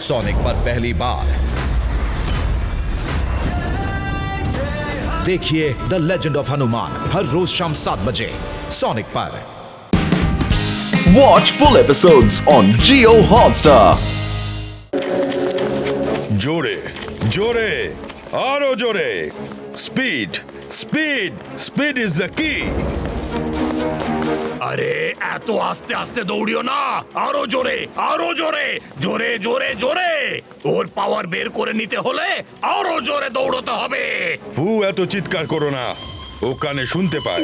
Sonic पर पहली बार देखिए द लेजेंड ऑफ हनुमान हर रोज शाम 7 बजे सोनिक पर। Watch full episodes on Jio Hotstar. জোরে জোরে আরো জোরে speed speed speed is the কি। আরে এত আস্তে আস্তে দৌড়িও না, আরো জোরে আরো জোরে জোরে জোরে জোরে। ওর পাওয়ার বের করে নিতে হলে আরো জোরে দৌড়তে হবে। ফু এত চিৎকার করো না, ও কানে শুনতে পায়।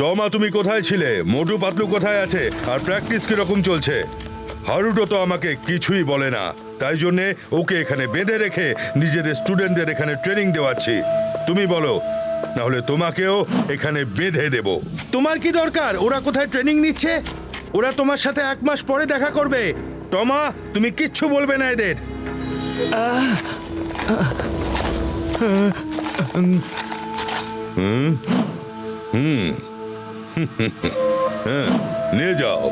টমা তুমি কোথায় ছিলে? মোটু পাতলু কোথায় আছে? আর প্র্যাকটিস কিরকম চলছে? হারুটো তো আমাকে কিছুই বলে না, তাই জন্যে ওকে এখানে বেঁধে রেখে নিজেদের স্টুডেন্টদের এখানে ট্রেনিং দেওয়াচ্ছি। তুমি বলো, না হলে তোমাকেও এখানে বেঁধে দেব। তোমার কি দরকার? ওরা কোথায় ট্রেনিং নিচ্ছে? ওরা তোমার সাথে 1 মাস পরে দেখা করবে। টমা তুমি কিচ্ছু বলবে না এদের। নিয়ে যাও।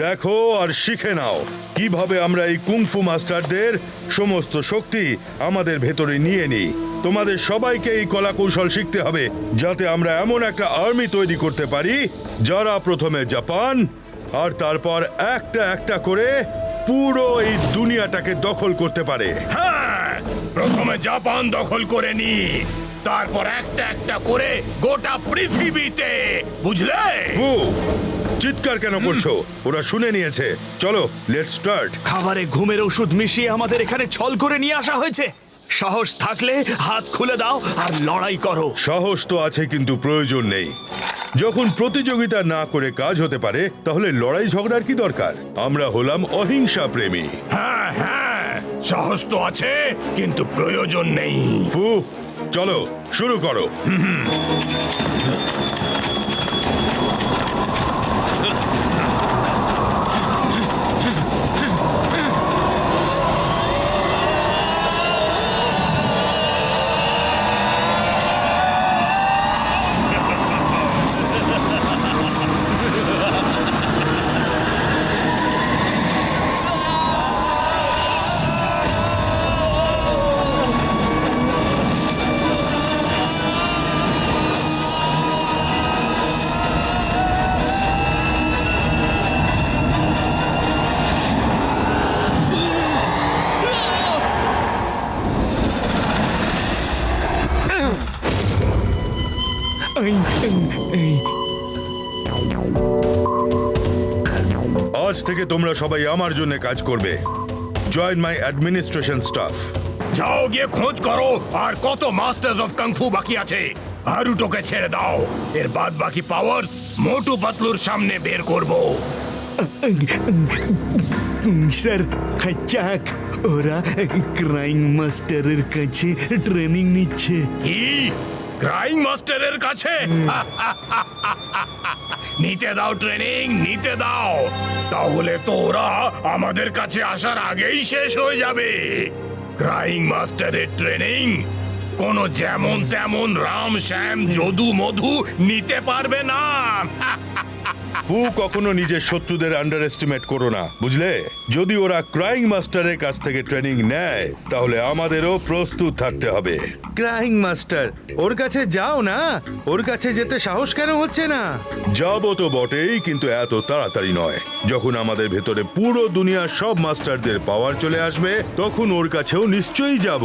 দেখো আর শিখে নাও কিভাবে আমরা এই কুংফু মাস্টারদের সমস্ত শক্তি আমাদের ভেতরে নিয়ে নিই। তোমাদের সবাইকে এই কলা কৌশল শিখতে হবে, যাতে আমরা এমন একটা আর্মি তৈরি করতে পারি যারা প্রথমে জাপান আর তারপর একটা একটা করে পুরো এই দুনিয়াটাকে দখল করতে পারে। হ্যাঁ, প্রথমে জাপান দখল করে নি, তারপর একটা একটা করে গোটা পৃথিবীতে, বুঝলে? ও চিৎকার কেন করছো? ওরা শুনে নিয়েছে। চলো লেটস স্টার্ট। খাবারে ঘুমের ওষুধ মিশিয়ে আমাদের এখানে ছল করে নিয়ে আসা হয়েছে। সাহস থাকলে হাত খুলে দাও আর লড়াই করো। সাহস তো আছে কিন্তু প্রয়োজন নেই। যখন প্রতিযোগিতা না করে কাজ হতে পারে তাহলে লড়াই ঝগড়ার কি দরকার? আমরা হলাম অহিংসা প্রেমী। হ্যাঁ হ্যাঁ, সাহস তো আছে কিন্তু প্রয়োজন নেই। ফু চলো শুরু করো। আজ থেকে তোমরা সবাই আমার জন্য কাজ করবে। Join my administration staff. যাও গিয়ে খোঁজ করো আর কত মাস্টার্স অফ কাংফু বাকি আছে। হারুটোকে ছেড়ে দাও, এর বাদ বাকি পাওয়ার্স মোটু পাতলুর সামনে বের করব। স্যার খাচ্চাক, ওরা ক্রাইং মাস্টারের কাছে ট্রেনিং নিচ্ছে। কি? ক্রাইং মাস্টারের কাছে? নিতে দাও ট্রেনিং, নিতে দাও। তাহলে তো ওরা আমাদের কাছে আসার আগেই শেষ হয়ে যাবে। ক্রাইং মাস্টারের ট্রেনিং কোনো যেমন তেমন রাম শ্যাম যদু মধু নিতে পারবে না। ফু কখনো নিজের শত্রুদের আন্ডার এস্টিমেট করো না, বুঝলে? যদি ওরা ক্রাইং মাস্টারের কাছ থেকে ট্রেনিং নেয় তাহলে আমাদেরও প্রস্তুত থাকতে হবে। ক্রাইং মাস্টার, ওর কাছে যাও না। ওর কাছে যেতে সাহস কেন হচ্ছে না? যাবো তো বটেই, কিন্তু এত তাড়াতাড়ি নয়। যখন আমাদের ভেতরে পুরো দুনিয়ার সব মাস্টারদের পাওয়ার চলে আসবে তখন ওর কাছেও নিশ্চয়ই যাব।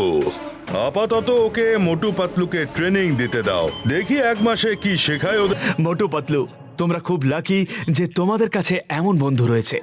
আপাতত ওকে মোটু পাতলুকে ট্রেনিং দিতে দাও, দেখি 1 মাসে কি শেখায় ওদের। মোটু পাতলু, তোমরা খুব লাকি যে তোমাদের কাছে এমন বন্ধু রয়েছে।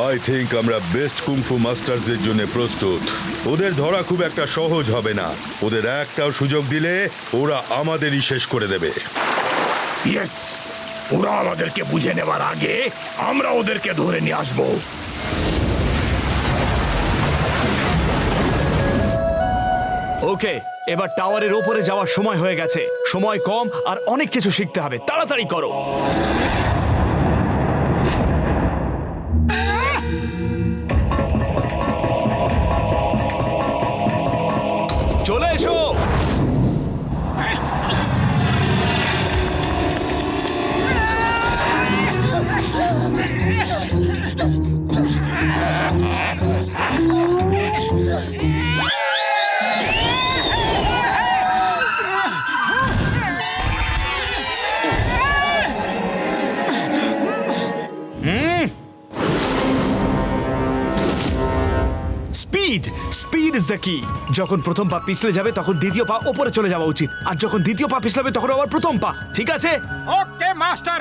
আই থিঙ্ক আমরা বেস্ট কুংফু মাস্টারদের জন্য প্রস্তুত। ওদের ধরা খুব একটা সহজ হবে না। ওদের একটাও সুযোগ দিলে ওরা আমাদেরই শেষ করে দেবে। ইয়েস, ওরা আমাদেরকে বুঝে নেবার আগে আমরা ওদেরকে ধরে নিয়ে আসবো। ওকে, এবার টাওয়ারের ওপরে যাওয়ার সময় হয়ে গেছে। সময় কম আর অনেক কিছু শিখতে হবে, তাড়াতাড়ি করো। চলে এসো। স্পিড স্পিড ইজ দ্য কি। যখন প্রথম পা পিছলে যাবে তখন দ্বিতীয় পা ওপরে চলে যাওয়া উচিত, আর যখন দ্বিতীয় পা পিছলাবে তখন আবার প্রথম পা। ঠিক আছে? ওকে মাস্টার।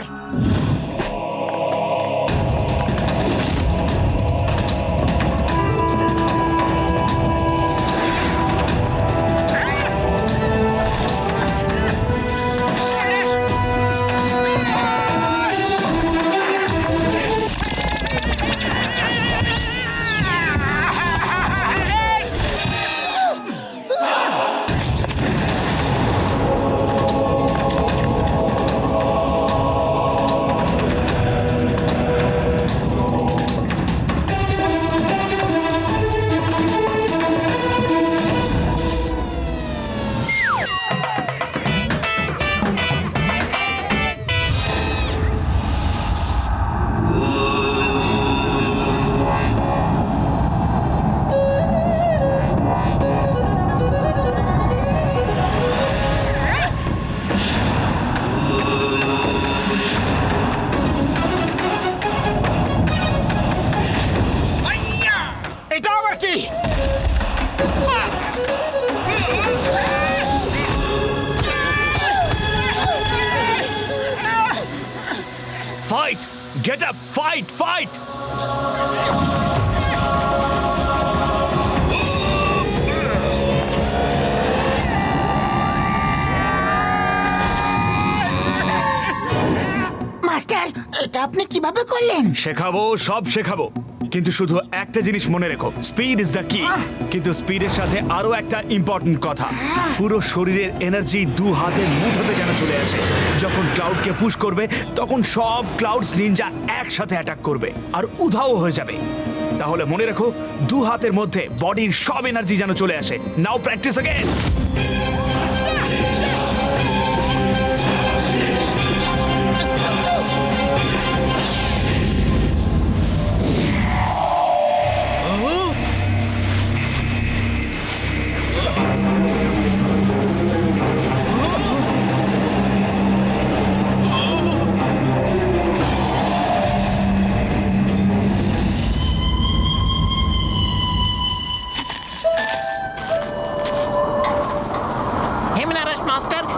এটা আবার কি? Fight, get up, fight fight. Master, এটা আপনি কিভাবে করলেন? শেখাবো, সব শেখাবো, কিন্তু শুধু একটা জিনিস মনে রেখো, স্পিড ইজ দ্য কি। কিন্তু স্পিডের সাথে আরো একটা ইম্পর্টেন্ট কথা, পুরো শরীরের এনার্জি দু হাতের মুঠোতে যেন চলে আসে। যখন ক্লাউডকে পুশ করবে তখন সব ক্লাউডস নিনজা একসাথে অ্যাটাক করবে আর উধাও হয়ে যাবে। তাহলে মনে রেখো, দু হাতের মধ্যে বডির সব এনার্জি যেন চলে আসে। নাও প্র্যাকটিস अगेन।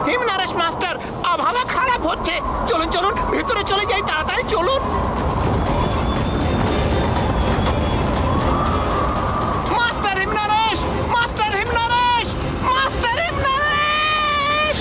হিমনারেশ মাস্টার, আবহাওয়া খারাপ হচ্ছে। চলুন চলুন, ভেতরে চলে যাই, তাড়াতাড়ি চলুন। মাস্টার হিমনারেশ, মাস্টার হিমনারেশ, মাস্টার হিমনারেশ।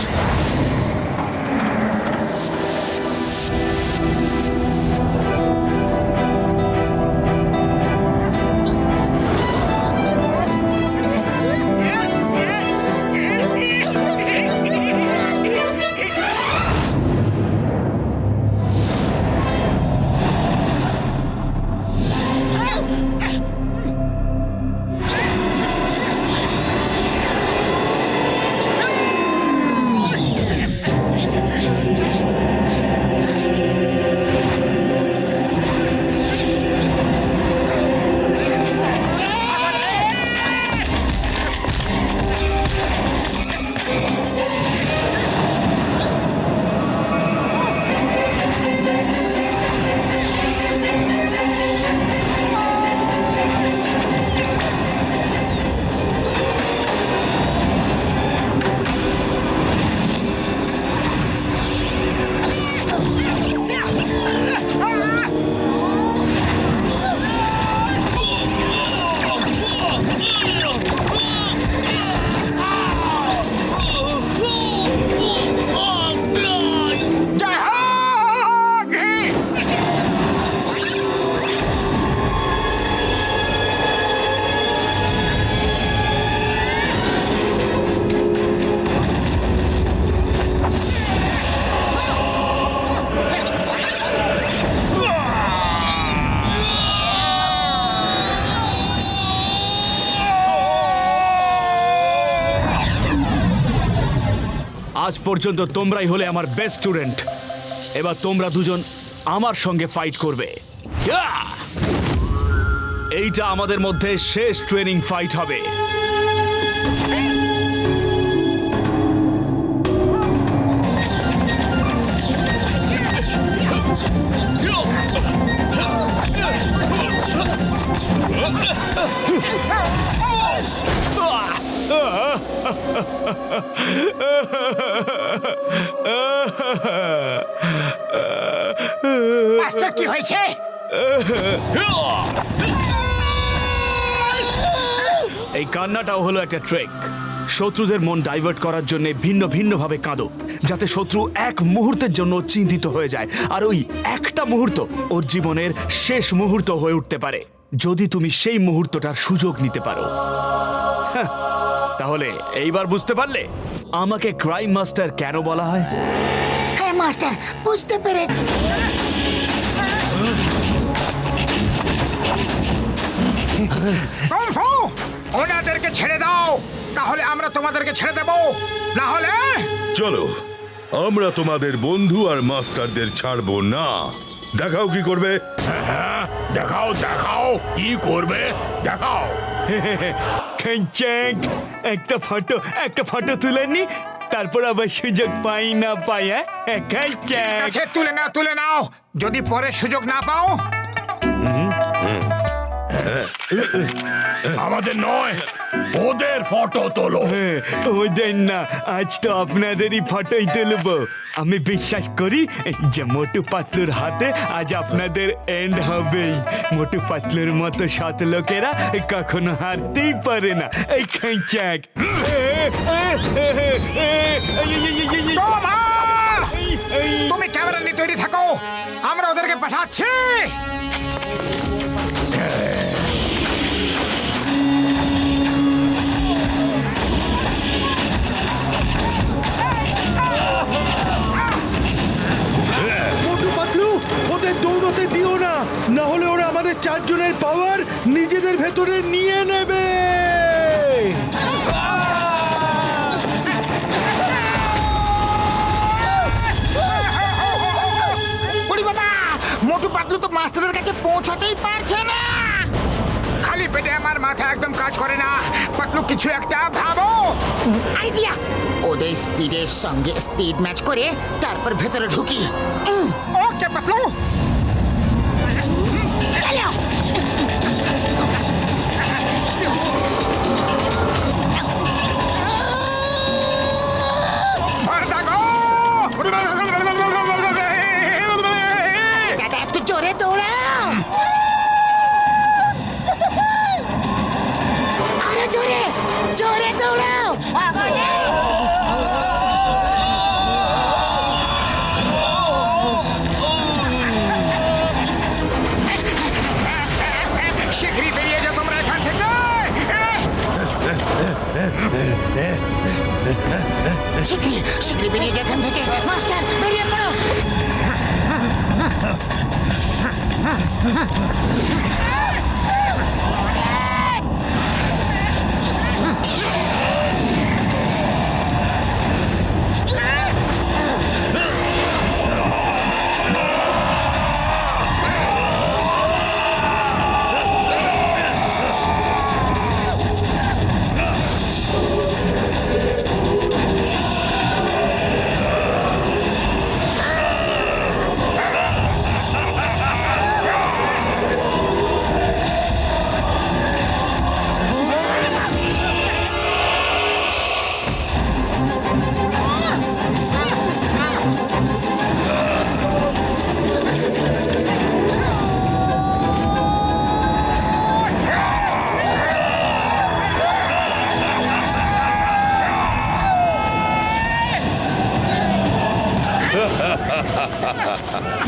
আজ পর্যন্ত তোমরাই হলে আমার বেস্ট স্টুডেন্ট। এবার তোমরা দুজন আমার সঙ্গে ফাইট করবে। ইয়াহ! এইটা আমাদের মধ্যে শেষ ট্রেনিং ফাইট হবে। মাস্টার কি হয়েছে? এই কান্নাটাও হলো একটা ট্রেক। শত্রুদের মন ডাইভার্ট করার জন্য ভিন্ন ভিন্ন ভাবে কাঁদো, যাতে শত্রু এক মুহূর্তের জন্য চিন্তিত হয়ে যায়, আর ওই একটা মুহূর্ত ওর জীবনের শেষ মুহূর্ত হয়ে উঠতে পারে, যদি তুমি সেই মুহূর্তটার সুযোগ নিতে পারো। হ্যাঁ, তাহলে এইবার বুঝতে পারলে আমাকে ক্রাইম মাস্টার কেন বলা হয়? হ্যাঁ মাস্টার, বুঝতে পেরেছি। কংফু, ওনাদেরকে ছেড়ে দাও, তাহলে আমরা তোমাদেরকে ছেড়ে দেব। না হলে চলো, আমরা তোমাদের বন্ধু আর মাস্টারদের ছাড়বো না। দেখাও কি করবে। হ্যাঁ, দেখাও দেখাও কি করবে, দেখাও। খাইচাক, একটা ফটো তুলে নি, তারপর আবার সুযোগ পাই না পাই। হ্যাঁ খাইচাক। আচ্ছা, তুলে নাও। যদি পরে সুযোগ না পাও, আমাদের নয়, ওদের ফটো তোলো। ওদের না, আজ তো আপনাদেরই ফটোই তুলবো। আমি বিশ্বাস করি যে মোটু পাতলুর হাতে আজ আপনাদের এন্ড হবেই। মোটু পাতলুর মতো সৎ লোকেরা কখনো হারতেই পারে না। এই খাইচাক। তুমি ক্যামেরা নিয়ে তৈরি থাকো, আমরা ওদেরকে পাঠাচ্ছি। মোটু পাতলু, ওদের দৌড়তে দিও না, না হলে ওরা আমাদের চারজনের পাওয়ার নিজেদের ভেতরে নিয়ে নেবে। ওরে বাবা, মোটু পাতলু তো মাস্টারের কাছে পৌঁছাতেই পারছে না। খালি পেটে আমার মাথা একদম কাজ করে না। পাতলু, কিছু একটা ভাবো। আইডিয়া, ওদের স্পিডের সঙ্গে স্পিড ম্যাচ করে তারপর ভেতরে ঢুকি। ওকে পাতলু, চলো। দাদা, একটু জোরে দৌড়াও। আরে জোরে জোরে দৌড়াও। শীঘ্রই বেরিয়ে যাও তোমরা এখান থেকে। শীঘ্রই বেরিয়ে যাও এখান থেকে। মাস্টার, বেরিয়ে পড়ো।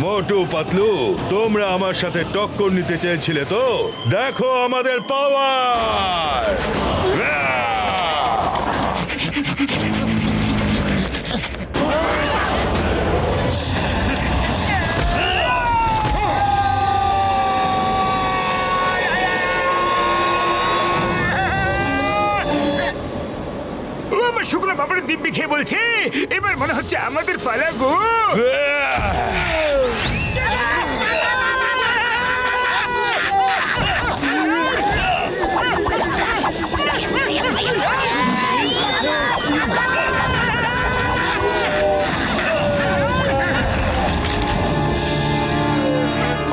মোটু পাতলু, তোমরা আমার সাথে টক্কর নিতে চেয়েছিলে তো, দেখো আমাদের পাওয়ার। শুকনো বাবুর দিব্যি গুলি খেয়ে বলছি এবার মনে হচ্ছে আমাদের পালা গো।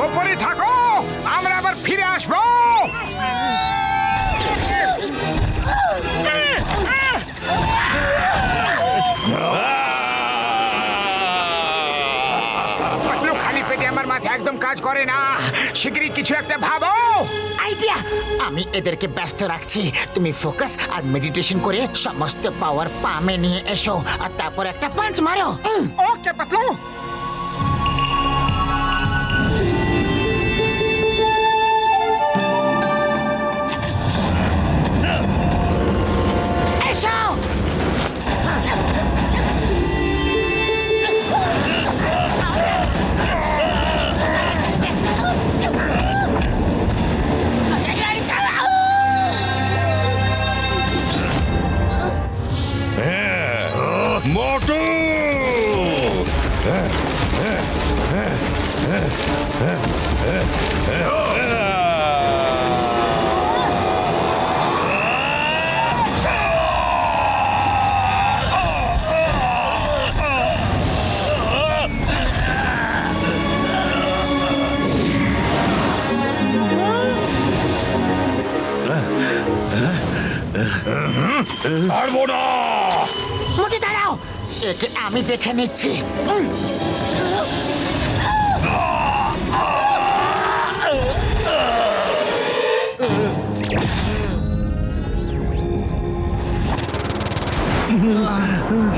ওপরে থাকো, আমরা আবার ফিরে আসবো। পাতলু, খালি পেটে আমার মাথা একদম কাজ করে না, শিগগিরই কিছু একটা ভাবো। আইডিয়া, আমি এদেরকে ব্যস্ত রাখছি, তুমি ফোকাস আর মেডিটেশন করে সমস্ত পাওয়ার পামে নিয়ে এসো আর তারপর একটা পাঞ্চ মারো। ওকে পাতলু। এসো। মোটু! পারবো না। মোটে দাঁড়াও, একে আমি দেখে নিচ্ছি।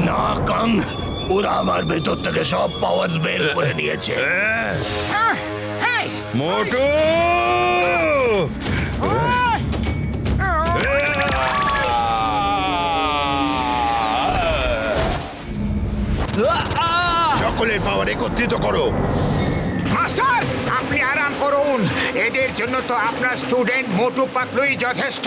না কাং, ওরা আমার ভেতর থেকে সব পাওয়ার বের করে নিয়েছে। এই, মোটু! সকলের পাওয়ার একত্রিত করো। মাস্টার, আপনি আরাম করুন, এদের জন্য তো আপনার স্টুডেন্ট মোটু পাতলুই যথেষ্ট।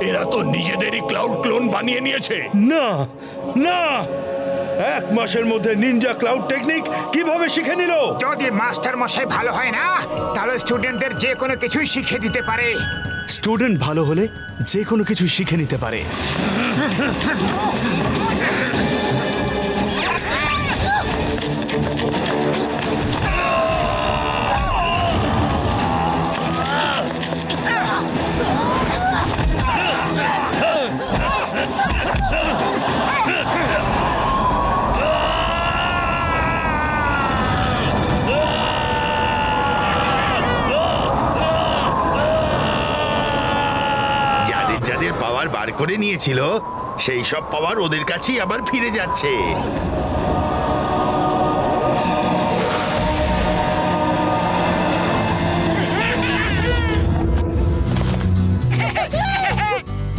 এরা তো নিজেদেরই ক্লাউড ক্লোন বানিয়ে নিয়েছে। না না, 1 মাসের মধ্যে নিনজা ক্লাউড টেকনিক কিভাবে শিখে নিল? যদি মাস্টার মশাই ভালো হয় না, তাহলে স্টুডেন্টদের যে কোনো কিছুই শিখিয়ে দিতে পারে। স্টুডেন্ট ভালো হলে যে কোনো কিছু শিখে নিতে পারে। যাদের পাওয়ার বার করে নিয়েছিল সেই সব পাওয়ার ওদের কাছেই আবার ফিরে যাচ্ছে।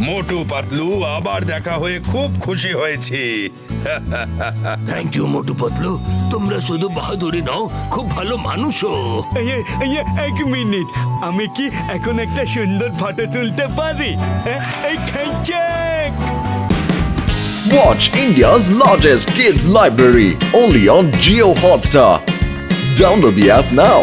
মোটু পাতলু, আবার দেখা হয়ে খুব খুশি হয়েছি। থ্যাংক ইউ মোটু পাতলু, তোমরা শুধু বাহাদুরি নাও, খুব ভালো মানুষও। এক মিনিট, আমি কি এখন একটা সুন্দর ফটো তুলতে পারি? এই খেলছেক। Watch India's largest kids library only on Jio Hotstar. Download the app now.